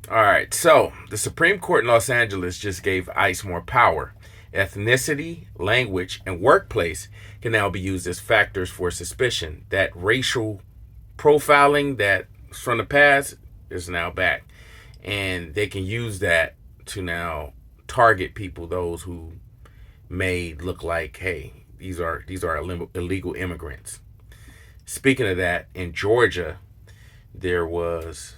All right, so the Supreme Court in Los Angeles just gave ICE more power. Ethnicity, language, and workplace can now be used as factors for suspicion. That racial profiling that's from the past is now back. And they can use that to now target people, those who may look like, hey, these are illegal immigrants. Speaking of that, in Georgia, there was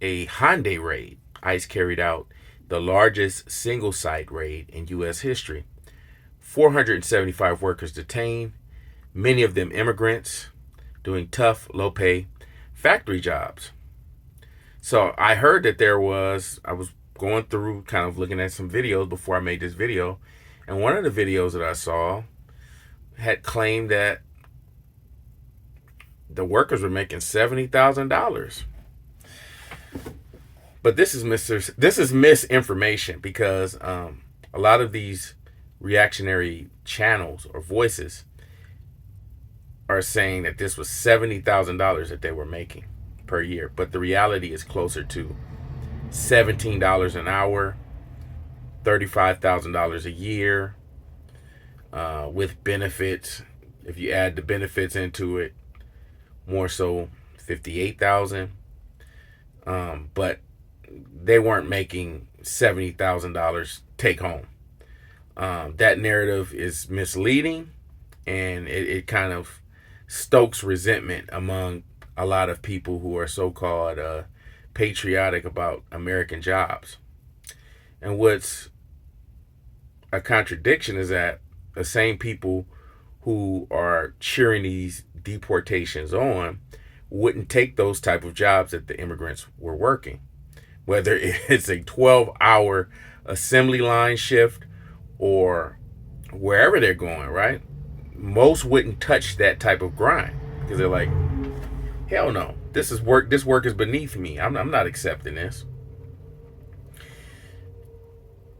a Hyundai raid. ICE carried out the largest single site raid in U.S. history. 475 workers detained, many of them immigrants, doing tough, low pay factory jobs. So I heard that I was going through kind of looking at some videos before I made this video. And one of the videos that I saw had claimed that the workers were making $70,000. But this is misinformation because a lot of these reactionary channels or voices are saying that this was $70,000 that they were making per year, but the reality is closer to $17 an hour, $35,000 a year, with benefits. If you add the benefits into it, more so 58,000. But they weren't making $70,000 take home. That narrative is misleading, and it kind of stokes resentment among a lot of people who are so-called patriotic about American jobs. And what's a contradiction is that the same people who are cheering these deportations on wouldn't take those type of jobs that the immigrants were working, whether it's a 12-hour assembly line shift or wherever they're going, right? Most wouldn't touch that type of grind because they're like, hell no, this is work. This work is beneath me. I'm not accepting this.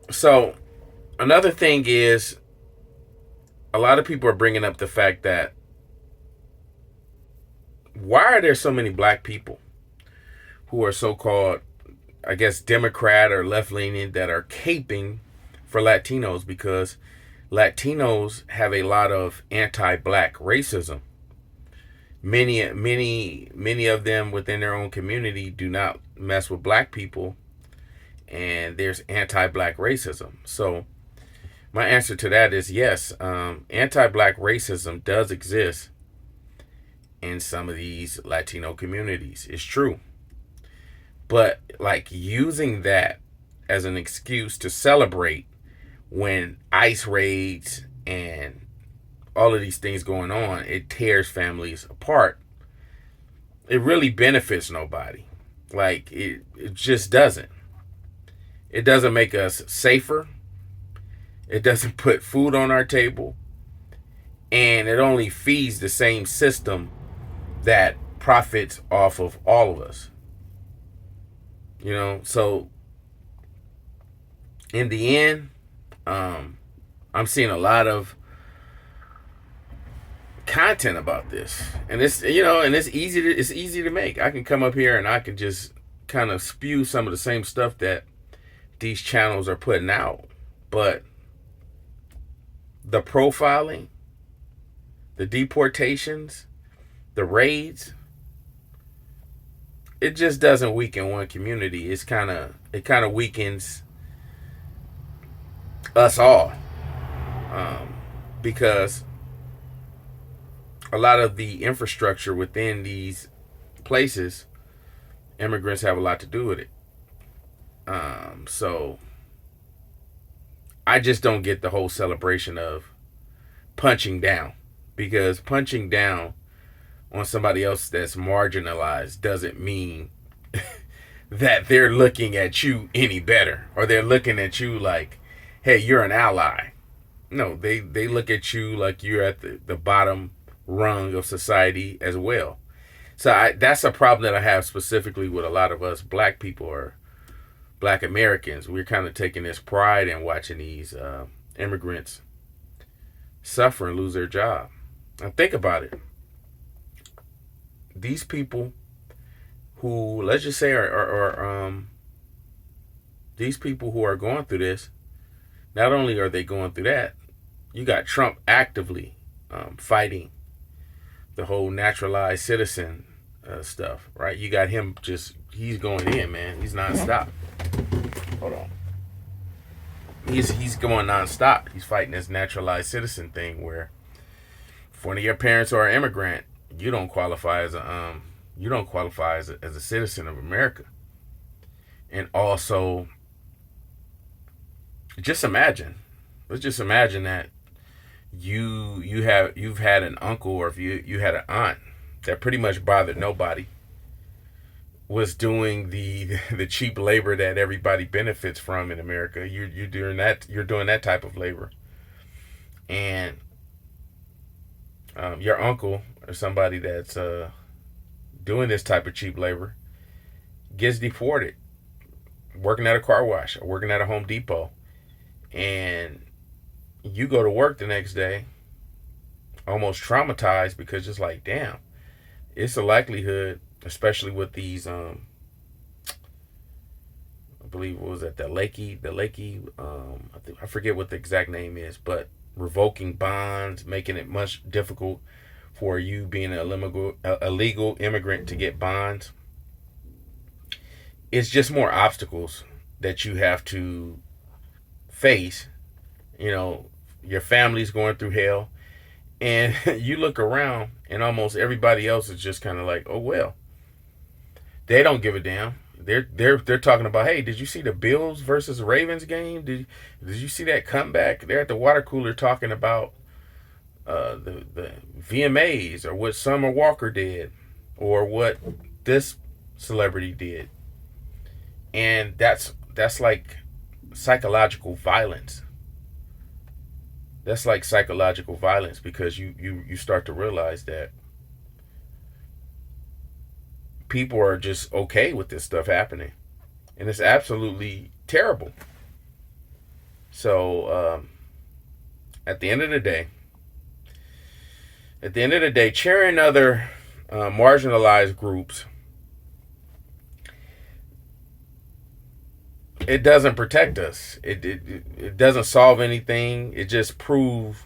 So another thing is, a lot of people are bringing up the fact that why are there so many black people who are so-called, I guess, Democrat or left-leaning that are caping for Latinos, because Latinos have a lot of anti-black racism. Many of them within their own community do not mess with black people, and there's anti-black racism. So my answer to that is yes, anti-black racism does exist in some of these Latino communities. It's true. But like using that as an excuse to celebrate when ICE raids and all of these things going on, it tears families apart. It really benefits nobody. Like it just doesn't. It doesn't make us safer. It doesn't put food on our table. And it only feeds the same system that profits off of all of us. So in the end, I'm seeing a lot of content about this, and it's easy to make. I can come up here and I can just kind of spew some of the same stuff that these channels are putting out, but the profiling, the deportations, the raids, it just doesn't weaken one community. It kind of weakens us all, because a lot of the infrastructure within these places, immigrants have a lot to do with it. So I just don't get the whole celebration of punching down, because punching down on somebody else that's marginalized doesn't mean that they're looking at you any better, or they're looking at you like, hey, you're an ally. No, they look at you like you're at the bottom rung of society as well. So that's a problem that I have specifically with a lot of us black people or black Americans. We're kind of taking this pride in watching these immigrants suffer and lose their job. Now think about it. These people who, let's just say, are these people who are going through this, not only are they going through that, you got Trump actively fighting the whole naturalized citizen stuff, right? You got him he's going in, man. He's nonstop. Hold on. He's going nonstop. He's fighting this naturalized citizen thing where if one of your parents are an immigrant, you don't qualify as a citizen of America. And also, let's just imagine that you've had an uncle, or if you had an aunt that pretty much bothered nobody, was doing the cheap labor that everybody benefits from in America. You're doing that type of labor, and your uncle or somebody that's doing this type of cheap labor gets deported, working at a car wash or working at a Home Depot, and you go to work the next day almost traumatized because it's like, damn, it's a likelihood, especially with these I believe, what was that, the Lakey I forget what the exact name is, but revoking bonds, making it much difficult for you being a legal immigrant to get bonds. It's just more obstacles that you have to face. You know, your family's going through hell, and you look around and almost everybody else is just kind of like, oh well. They don't give a damn. They're talking about, hey, did you see the Bills versus Ravens game? Did you see that comeback? They're at the water cooler talking about the VMAs, or what Summer Walker did, or what this celebrity did. And that's like psychological violence. That's like psychological violence, because you start to realize that people are just okay with this stuff happening, and it's absolutely terrible. So at the end of the day, cheering other marginalized groups, it doesn't protect us. It doesn't solve anything. It just proves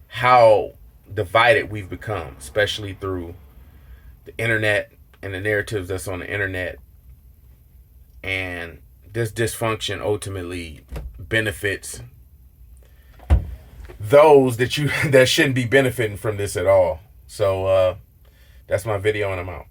how divided we've become, especially through the internet and the narratives that's on the internet. And this dysfunction ultimately benefits those that shouldn't be benefiting from this at all. So that's my video, and I'm out.